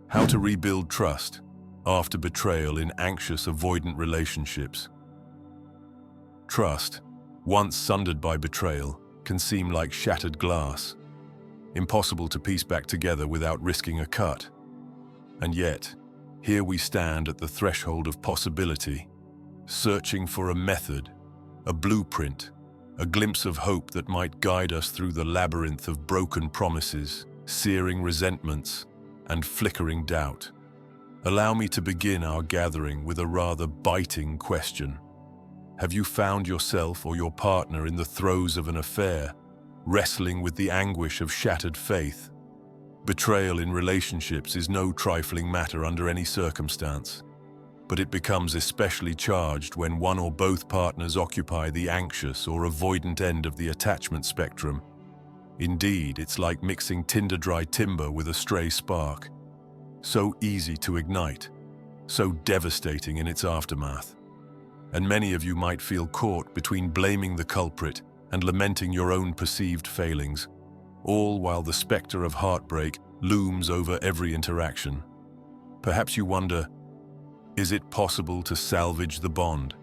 How to rebuild trust after betrayal in anxious avoidant relationships. Trust, once sundered by betrayal, can seem like shattered glass, impossible to piece back together without risking a cut. And yet, here we stand at the threshold of possibility, searching for a method, a blueprint, a glimpse of hope that might guide us through the labyrinth of broken promises, searing resentments, and flickering doubt. Allow me to begin our gathering with a rather biting question. Have you found yourself or your partner in the throes of an affair, wrestling with the anguish of shattered faith? Betrayal in relationships is no trifling matter under any circumstance, but it becomes especially charged when one or both partners occupy the anxious or avoidant end of the attachment spectrum. Indeed, it's like mixing tinder-dry timber with a stray spark. So easy to ignite, so devastating in its aftermath. And many of you might feel caught between blaming the culprit and lamenting your own perceived failings, all while the specter of heartbreak looms over every interaction. Perhaps you wonder, is it possible to salvage the bond?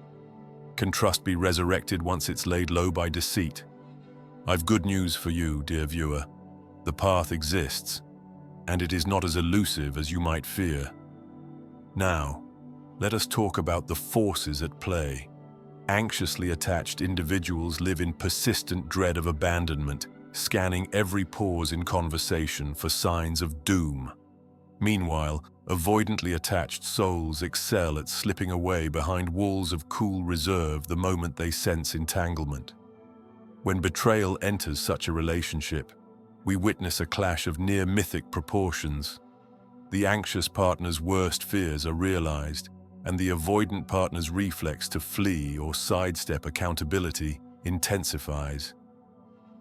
Can trust be resurrected once it's laid low by deceit? I've good news for you, dear viewer. The path exists, and it is not as elusive as you might fear. Now, let us talk about the forces at play. Anxiously attached individuals live in persistent dread of abandonment, scanning every pause in conversation for signs of doom. Meanwhile, avoidantly attached souls excel at slipping away behind walls of cool reserve the moment they sense entanglement. When betrayal enters such a relationship, we witness a clash of near-mythic proportions. The anxious partner's worst fears are realized, and the avoidant partner's reflex to flee or sidestep accountability intensifies.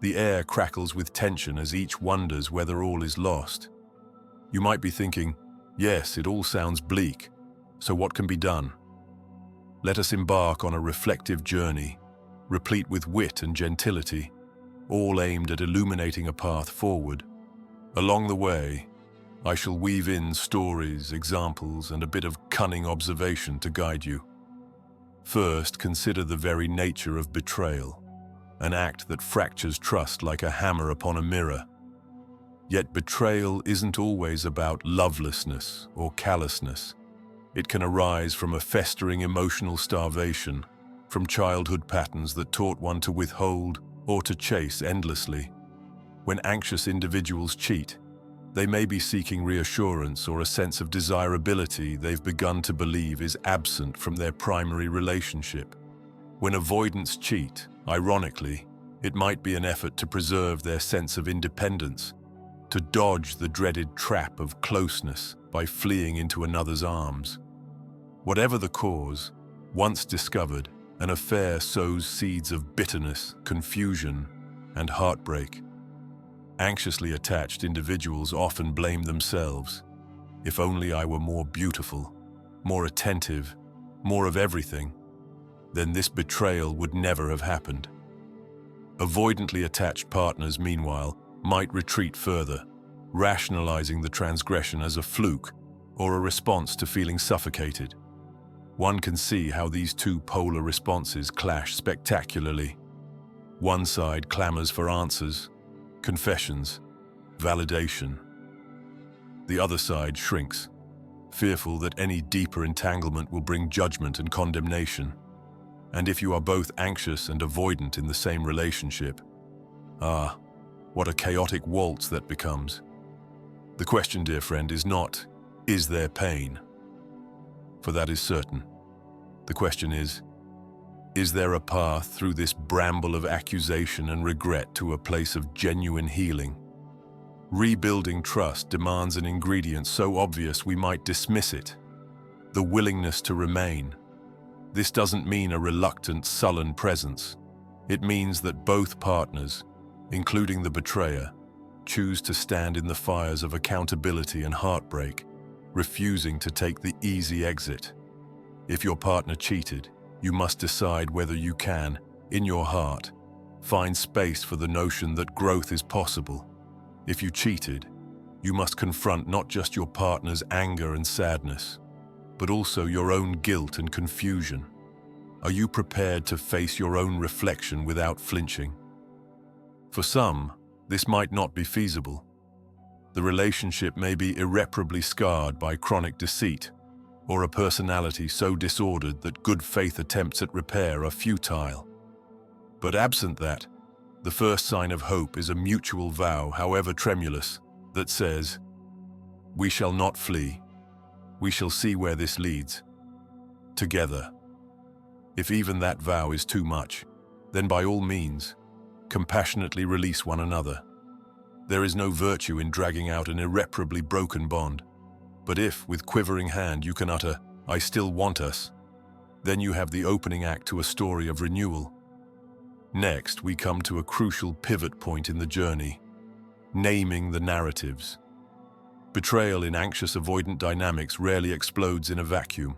The air crackles with tension as each wonders whether all is lost. You might be thinking, yes, it all sounds bleak, so what can be done? Let us embark on a reflective journey, replete with wit and gentility, all aimed at illuminating a path forward. Along the way, I shall weave in stories, examples, and a bit of cunning observation to guide you. First, consider the very nature of betrayal, an act that fractures trust like a hammer upon a mirror. Yet betrayal isn't always about lovelessness or callousness. It can arise from a festering emotional starvation, from childhood patterns that taught one to withhold or to chase endlessly. When anxious individuals cheat, they may be seeking reassurance or a sense of desirability they've begun to believe is absent from their primary relationship. When avoidants cheat, ironically, it might be an effort to preserve their sense of independence, to dodge the dreaded trap of closeness by fleeing into another's arms. Whatever the cause, once discovered, an affair sows seeds of bitterness, confusion, and heartbreak. Anxiously attached individuals often blame themselves. If only I were more beautiful, more attentive, more of everything, then this betrayal would never have happened. Avoidantly attached partners, meanwhile, might retreat further, rationalizing the transgression as a fluke or a response to feeling suffocated. One can see how these two polar responses clash spectacularly. One side clamors for answers, confessions, validation. The other side shrinks, fearful that any deeper entanglement will bring judgment and condemnation. And if you are both anxious and avoidant in the same relationship, what a chaotic waltz that becomes. The question, dear friend, is not, is there pain? For that is certain. The question is there a path through this bramble of accusation and regret to a place of genuine healing? Rebuilding trust demands an ingredient so obvious we might dismiss it: the willingness to remain. This doesn't mean a reluctant, sullen presence. It means that both partners, including the betrayer, choose to stand in the fires of accountability and heartbreak, refusing to take the easy exit. If your partner cheated, you must decide whether you can, in your heart, find space for the notion that growth is possible. If you cheated, You must confront not just your partner's anger and sadness, but also your own guilt and confusion. Are you prepared to face your own reflection without flinching? For some, this might not be feasible. The relationship may be irreparably scarred by chronic deceit, or a personality so disordered that good faith attempts at repair are futile. But absent that, the first sign of hope is a mutual vow, however tremulous, that says, "We shall not flee. We shall see where this leads. Together." If even that vow is too much, then by all means, compassionately release one another. There is no virtue in dragging out an irreparably broken bond. But if, with quivering hand, you can utter, "I still want us," then you have the opening act to a story of renewal. Next, we come to a crucial pivot point in the journey: naming the narratives. Betrayal in anxious avoidant dynamics rarely explodes in a vacuum.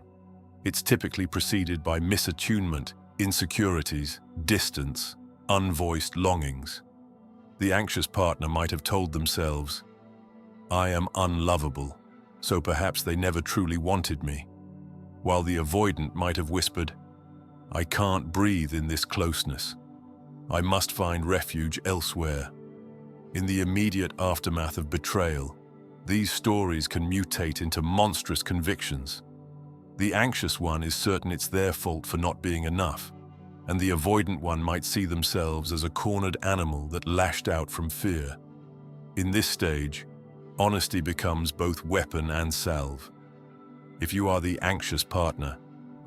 It's typically preceded by misattunement, insecurities, distance, unvoiced longings. The anxious partner might have told themselves, "I am unlovable, so perhaps they never truly wanted me," while the avoidant might have whispered, "I can't breathe in this closeness. I must find refuge elsewhere." In the immediate aftermath of betrayal, these stories can mutate into monstrous convictions. The anxious one is certain it's their fault for not being enough, and the avoidant one might see themselves as a cornered animal that lashed out from fear. In this stage, honesty becomes both weapon and salve. If you are the anxious partner,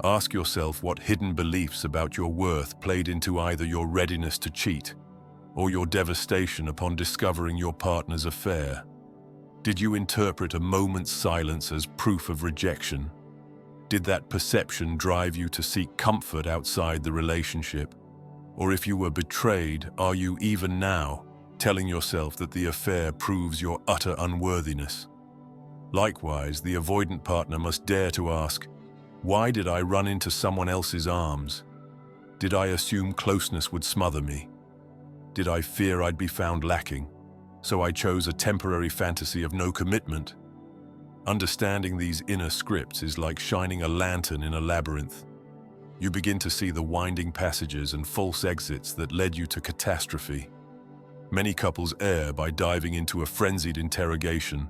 ask yourself what hidden beliefs about your worth played into either your readiness to cheat or your devastation upon discovering your partner's affair. Did you interpret a moment's silence as proof of rejection? Did that perception drive you to seek comfort outside the relationship? Or if you were betrayed, are you even now telling yourself that the affair proves your utter unworthiness? Likewise, the avoidant partner must dare to ask, "Why did I run into someone else's arms? Did I assume closeness would smother me? Did I fear I'd be found lacking, so I chose a temporary fantasy of no commitment?" Understanding these inner scripts is like shining a lantern in a labyrinth. You begin to see the winding passages and false exits that led you to catastrophe. Many couples err by diving into a frenzied interrogation.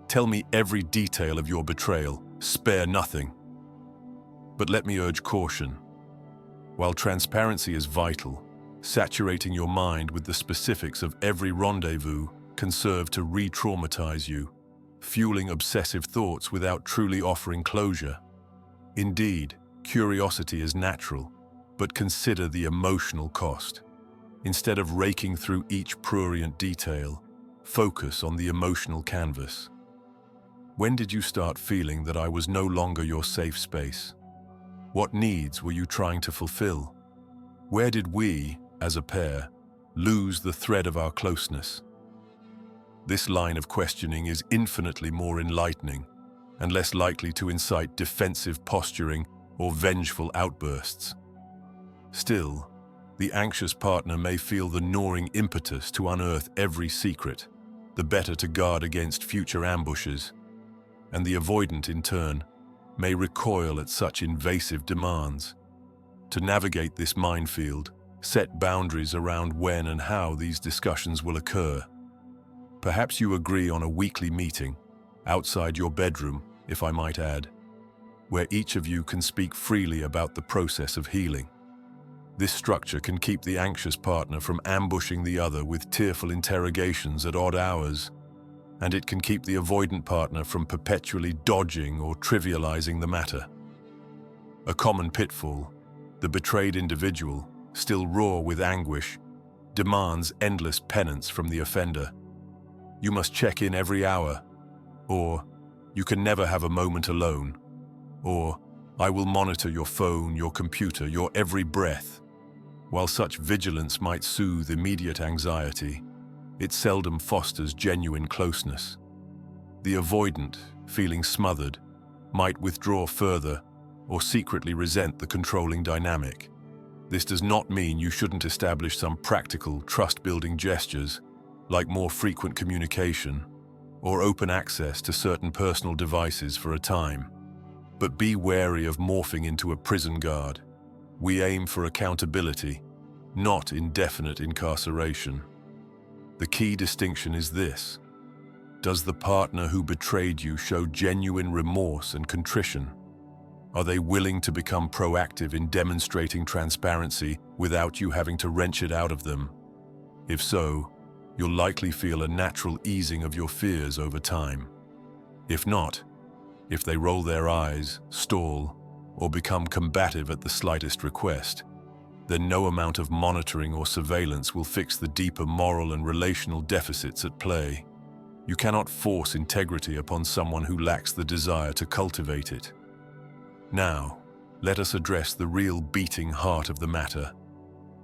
"Tell me every detail of your betrayal, spare nothing." But let me urge caution. While transparency is vital, saturating your mind with the specifics of every rendezvous can serve to re-traumatize you, fueling obsessive thoughts without truly offering closure. Indeed, curiosity is natural, but consider the emotional cost. Instead of raking through each prurient detail, focus on the emotional canvas. When did you start feeling that I was no longer your safe space? What needs were you trying to fulfill? Where did we, as a pair, lose the thread of our closeness? This line of questioning is infinitely more enlightening and less likely to incite defensive posturing or vengeful outbursts. Still, the anxious partner may feel the gnawing impetus to unearth every secret, the better to guard against future ambushes, and the avoidant, in turn, may recoil at such invasive demands. To navigate this minefield, set boundaries around when and how these discussions will occur. Perhaps you agree on a weekly meeting, outside your bedroom, if I might add, where each of you can speak freely about the process of healing. This structure can keep the anxious partner from ambushing the other with tearful interrogations at odd hours, and it can keep the avoidant partner from perpetually dodging or trivializing the matter. A common pitfall: the betrayed individual, still raw with anguish, demands endless penance from the offender. "You must check in every hour," or "You can never have a moment alone," or "I will monitor your phone, your computer, your every breath." While such vigilance might soothe immediate anxiety, it seldom fosters genuine closeness. The avoidant, feeling smothered, might withdraw further or secretly resent the controlling dynamic. This does not mean you shouldn't establish some practical, trust-building gestures, like more frequent communication or open access to certain personal devices for a time. But be wary of morphing into a prison guard. We aim for accountability, not indefinite incarceration. The key distinction is this: does the partner who betrayed you show genuine remorse and contrition? Are they willing to become proactive in demonstrating transparency without you having to wrench it out of them? If so, you'll likely feel a natural easing of your fears over time. If not, if they roll their eyes, stall, or become combative at the slightest request, then no amount of monitoring or surveillance will fix the deeper moral and relational deficits at play. You cannot force integrity upon someone who lacks the desire to cultivate it. Now, let us address the real beating heart of the matter: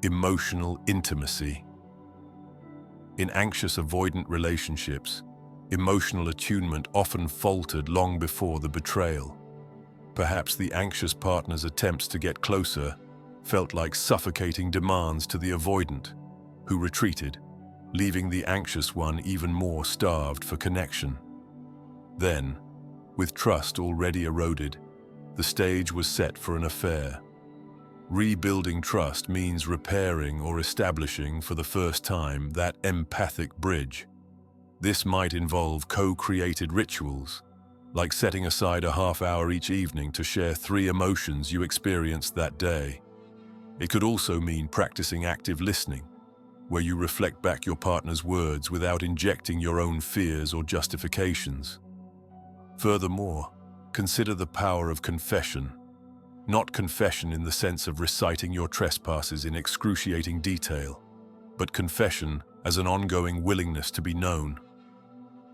emotional intimacy. In anxious avoidant relationships, emotional attunement often faltered long before the betrayal. Perhaps the anxious partner's attempts to get closer felt like suffocating demands to the avoidant, who retreated, leaving the anxious one even more starved for connection. Then, with trust already eroded, the stage was set for an affair. Rebuilding trust means repairing or establishing for the first time that empathic bridge. This might involve co-created rituals, like setting aside a half hour each evening to share 3 emotions you experienced that day. It could also mean practicing active listening, where you reflect back your partner's words without injecting your own fears or justifications. Furthermore, consider the power of confession. Not confession in the sense of reciting your trespasses in excruciating detail, but confession as an ongoing willingness to be known.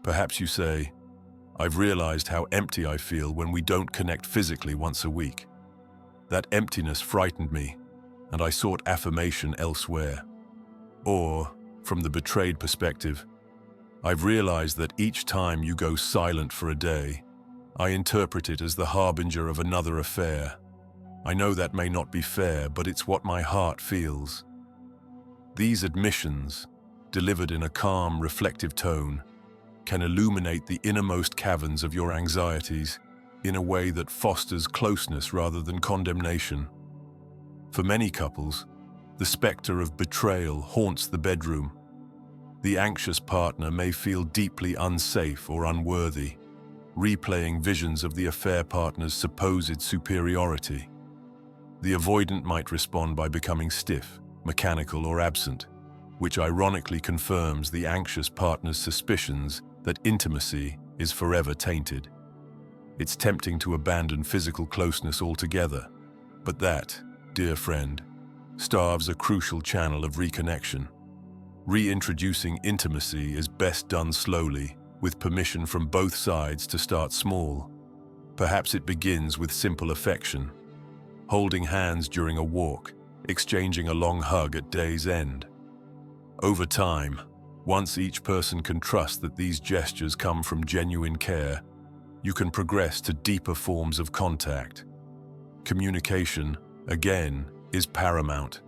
Perhaps you say, "I've realized how empty I feel when we don't connect physically once a week. That emptiness frightened me, and I sought affirmation elsewhere." Or, from the betrayed perspective, "I've realized that each time you go silent for a day, I interpret it as the harbinger of another affair. I know that may not be fair, but it's what my heart feels." These admissions, delivered in a calm, reflective tone, can illuminate the innermost caverns of your anxieties in a way that fosters closeness rather than condemnation. For many couples, the specter of betrayal haunts the bedroom. The anxious partner may feel deeply unsafe or unworthy, replaying visions of the affair partner's supposed superiority. The avoidant might respond by becoming stiff, mechanical, or absent, which ironically confirms the anxious partner's suspicions that intimacy is forever tainted. It's tempting to abandon physical closeness altogether, but that, dear friend, starves a crucial channel of reconnection. Reintroducing intimacy is best done slowly, with permission from both sides to start small. Perhaps it begins with simple affection, holding hands during a walk, exchanging a long hug at day's end. Over time, once each person can trust that these gestures come from genuine care, you can progress to deeper forms of contact. Communication, again, is paramount.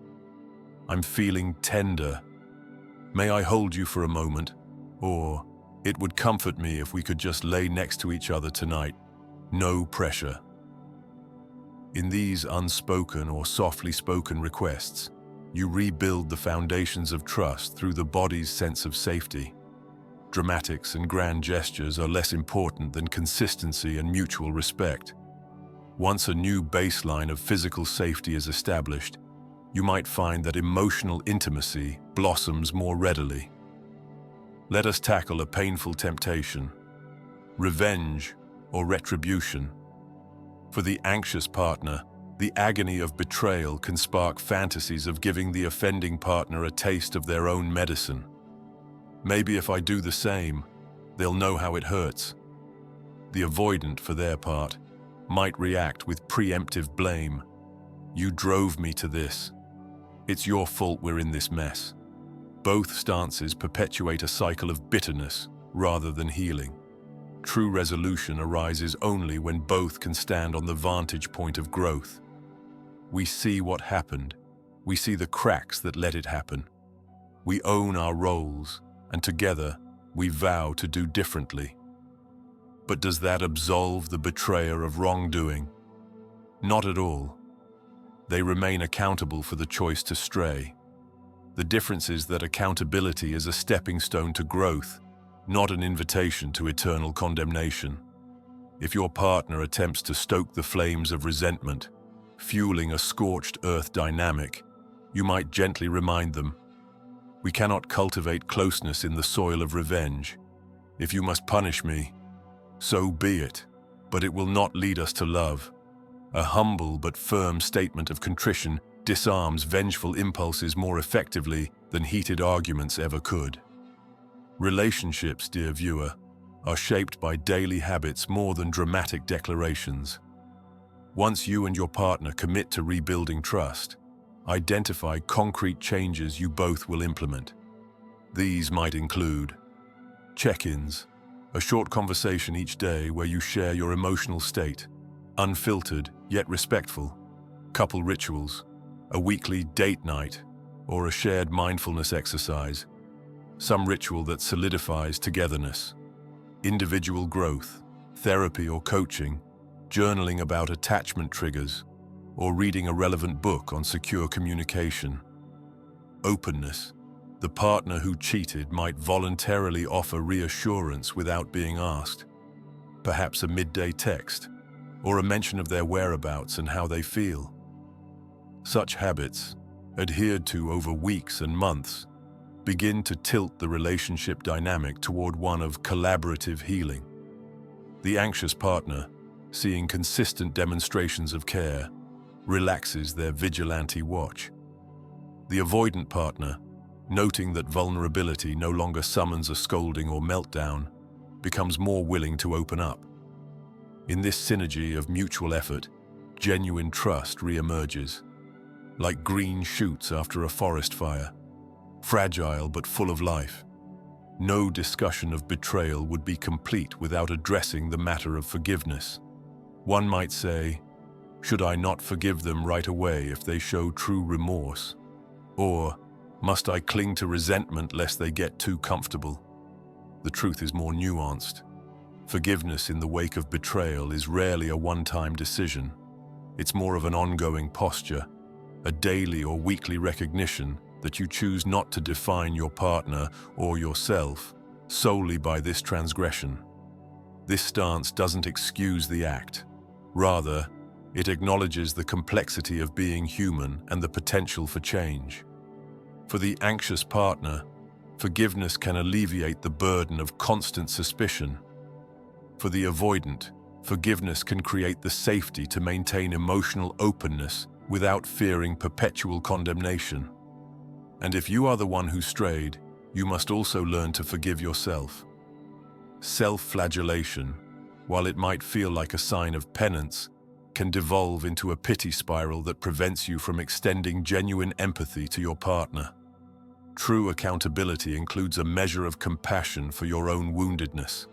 "I'm feeling tender. May I hold you for a moment?" Or, "It would comfort me if we could just lay next to each other tonight. No pressure." In these unspoken or softly spoken requests, you rebuild the foundations of trust through the body's sense of safety. Dramatics and grand gestures are less important than consistency and mutual respect. Once a new baseline of physical safety is established, you might find that emotional intimacy blossoms more readily. Let us tackle a painful temptation: revenge or retribution. For the anxious partner, the agony of betrayal can spark fantasies of giving the offending partner a taste of their own medicine. "Maybe if I do the same, they'll know how it hurts." The avoidant, for their part, might react with preemptive blame. "You drove me to this. It's your fault we're in this mess." Both stances perpetuate a cycle of bitterness rather than healing. True resolution arises only when both can stand on the vantage point of growth. We see what happened. We see the cracks that let it happen. We own our roles, and together, we vow to do differently. But does that absolve the betrayer of wrongdoing? Not at all. They remain accountable for the choice to stray. The difference is that accountability is a stepping stone to growth, not an invitation to eternal condemnation. If your partner attempts to stoke the flames of resentment, fueling a scorched earth dynamic, you might gently remind them, "We cannot cultivate closeness in the soil of revenge. If you must punish me, so be it, but it will not lead us to love." A humble but firm statement of contrition disarms vengeful impulses more effectively than heated arguments ever could. Relationships, dear viewer, are shaped by daily habits more than dramatic declarations. Once you and your partner commit to rebuilding trust, identify concrete changes you both will implement. These might include check-ins, a short conversation each day where you share your emotional state, unfiltered yet respectful, couple rituals, a weekly date night, or a shared mindfulness exercise, some ritual that solidifies togetherness, individual growth, therapy or coaching, journaling about attachment triggers, or reading a relevant book on secure communication. Openness. The partner who cheated might voluntarily offer reassurance without being asked, perhaps a midday text, or a mention of their whereabouts and how they feel. Such habits, adhered to over weeks and months, begin to tilt the relationship dynamic toward one of collaborative healing. The anxious partner, seeing consistent demonstrations of care, relaxes their vigilante watch. The avoidant partner, noting that vulnerability no longer summons a scolding or meltdown, becomes more willing to open up. In this synergy of mutual effort, genuine trust re-emerges, like green shoots after a forest fire, fragile but full of life. No discussion of betrayal would be complete without addressing the matter of forgiveness. One might say, should I not forgive them right away if they show true remorse? Or, must I cling to resentment lest they get too comfortable? The truth is more nuanced. Forgiveness in the wake of betrayal is rarely a one-time decision. It's more of an ongoing posture, a daily or weekly recognition that you choose not to define your partner or yourself solely by this transgression. This stance doesn't excuse the act. Rather, it acknowledges the complexity of being human and the potential for change. For the anxious partner, forgiveness can alleviate the burden of constant suspicion. For the avoidant, forgiveness can create the safety to maintain emotional openness without fearing perpetual condemnation. And if you are the one who strayed, you must also learn to forgive yourself. Self-flagellation, while it might feel like a sign of penance, can devolve into a pity spiral that prevents you from extending genuine empathy to your partner. True accountability includes a measure of compassion for your own woundedness,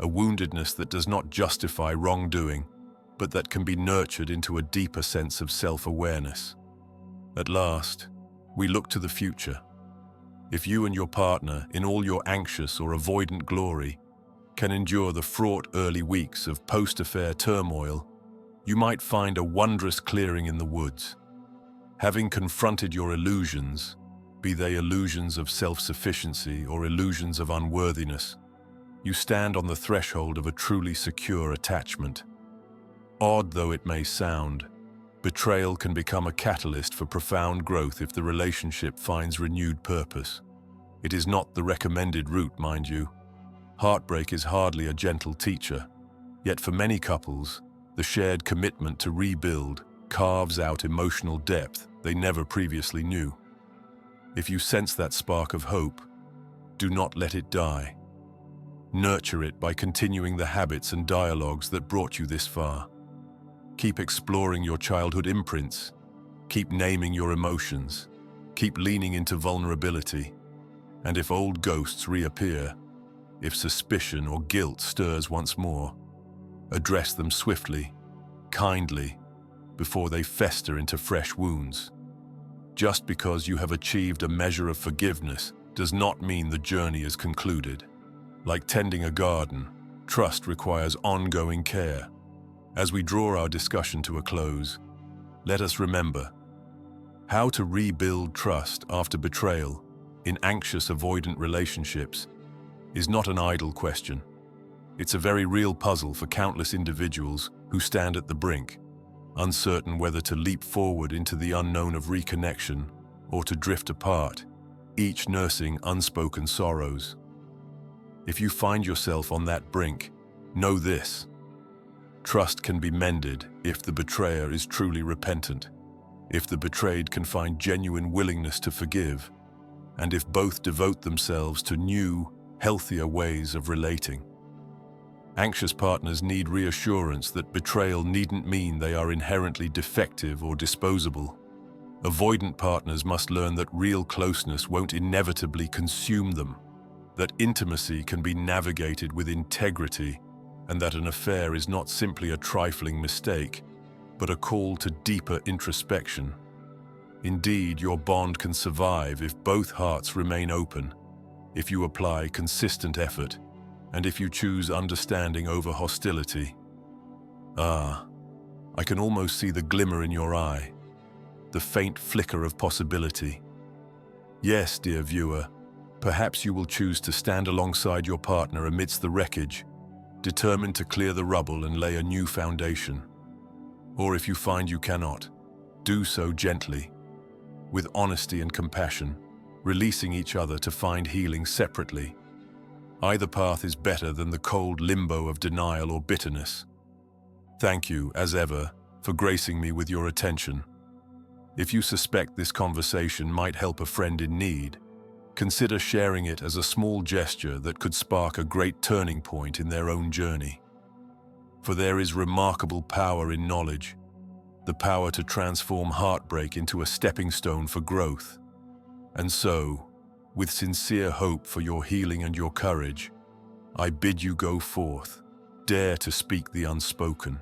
a woundedness that does not justify wrongdoing, but that can be nurtured into a deeper sense of self-awareness. At last, we look to the future. If you and your partner, in all your anxious or avoidant glory, can endure the fraught early weeks of post-affair turmoil, you might find a wondrous clearing in the woods. Having confronted your illusions, be they illusions of self-sufficiency or illusions of unworthiness, you stand on the threshold of a truly secure attachment. Odd though it may sound, betrayal can become a catalyst for profound growth if the relationship finds renewed purpose. It is not the recommended route, mind you. Heartbreak is hardly a gentle teacher, yet for many couples, the shared commitment to rebuild carves out emotional depth they never previously knew. If you sense that spark of hope, do not let it die. Nurture it by continuing the habits and dialogues that brought you this far. Keep exploring your childhood imprints. Keep naming your emotions. Keep leaning into vulnerability. And if old ghosts reappear, if suspicion or guilt stirs once more, address them swiftly, kindly, before they fester into fresh wounds. Just because you have achieved a measure of forgiveness does not mean the journey is concluded. Like tending a garden, trust requires ongoing care. As we draw our discussion to a close, let us remember how to rebuild trust after betrayal in anxious avoidant relationships is not an idle question. It's a very real puzzle for countless individuals who stand at the brink, uncertain whether to leap forward into the unknown of reconnection or to drift apart, each nursing unspoken sorrows. If you find yourself on that brink, know this: trust can be mended if the betrayer is truly repentant, if the betrayed can find genuine willingness to forgive, and if both devote themselves to new, healthier ways of relating. Anxious partners need reassurance that betrayal needn't mean they are inherently defective or disposable. Avoidant partners must learn that real closeness won't inevitably consume them, that intimacy can be navigated with integrity, and that an affair is not simply a trifling mistake, but a call to deeper introspection. Indeed, your bond can survive if both hearts remain open, if you apply consistent effort, and if you choose understanding over hostility. I can almost see the glimmer in your eye, the faint flicker of possibility. Yes, dear viewer, perhaps you will choose to stand alongside your partner amidst the wreckage, determined to clear the rubble and lay a new foundation. Or if you find you cannot, do so gently, with honesty and compassion, releasing each other to find healing separately. Either path is better than the cold limbo of denial or bitterness. Thank you, as ever, for gracing me with your attention. If you suspect this conversation might help a friend in need, consider sharing it as a small gesture that could spark a great turning point in their own journey. For there is remarkable power in knowledge, the power to transform heartbreak into a stepping stone for growth. And so, with sincere hope for your healing and your courage, I bid you go forth, dare to speak the unspoken,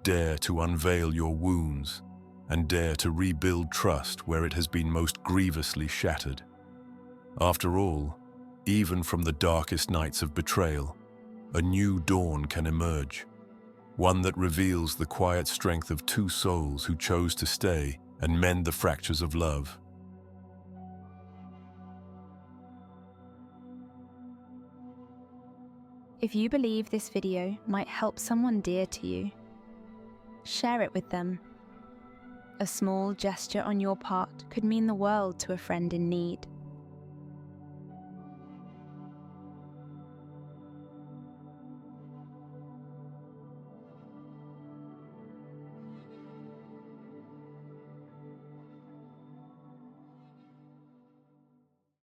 dare to unveil your wounds, and dare to rebuild trust where it has been most grievously shattered. After all, even from the darkest nights of betrayal, a new dawn can emerge, one that reveals the quiet strength of two souls who chose to stay and mend the fractures of love. If you believe this video might help someone dear to you, share it with them. A small gesture on your part could mean the world to a friend in need.